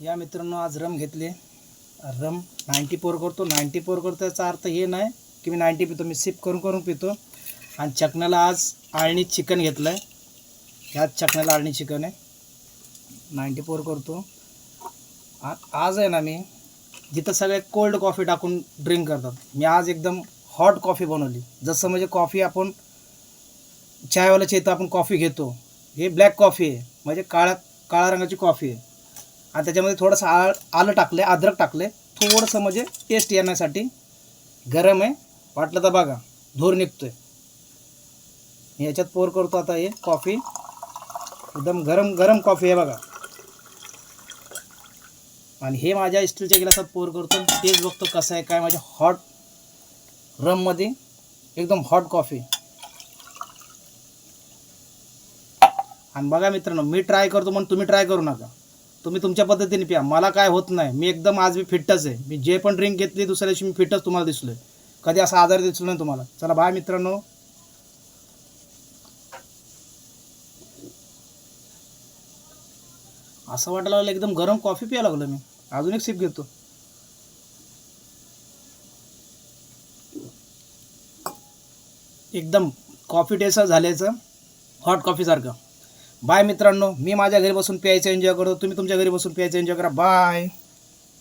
या मित्रांनो आज रम घेतले. रम 94 करतो. 94 करतो याचा अर्थ हे नाही की मी 90 पितो, मी सिप करून करून पितो. आणि चकण्याला आज आळणी चिकन घेतलं आहे. ह्याच चकण्याला आळणी चिकन आहे. 94 करतो. आज आहे ना मी जिथं सगळे कोल्ड कॉफी टाकून ड्रिंक करतात, मी आज एकदम हॉट कॉफी बनवली. जसं म्हणजे कॉफी आपण चायवाल्याच्या इथं आपण कॉफी घेतो, हे ब्लॅक कॉफी आहे, म्हणजे काळ्या रंगाची कॉफी आहे. आणि त्याच्यामध्ये थोडंसं आलं टाकले, अद्रक टाकले थोडंसं म्हणजे टेस्ट येण्यासाठी. गरम आहे, वाटलं तर बघा धूर निघतोय. याच्यात पोर करतो आता हे कॉफी. एकदम गरम गरम कॉफी आहे बघा. आणि हे माझ्या स्टीलच्या गिलासात पोर करतो. तेच बघतो कसं आहे काय माझ्या हॉट रममध्ये एकदम हॉट कॉफी. आणि बघा मित्रांनो, मी ट्राय करतो म्हणून तुम्ही ट्राय करू नका. तुम्ही तुमच्या पद्धतीने प्या. मला काय होत नाही, मी एकदम आज मी फिटच आहे. मी जे पण ड्रिंक घेतली दुसऱ्या दिवशी मी फिटच तुम्हाला दिसलो आहे. कधी असा आजार दिसलो नाही तुम्हाला. चला बाय मित्रांनो. असं वाटायला लागलं एकदम गरम कॉफी प्यायला लागलो मी. अजून एक सिप घेतो. एकदम कॉफी टेस्ट झाल्याचं हॉट कॉफीसारखं. बाय मित्रांनो. मी माझ्या घरी बसून प्यायचं एन्जॉय करतो, तुम्ही तुमच्या घरी बसून प्यायचं एन्जॉय करा. बाय.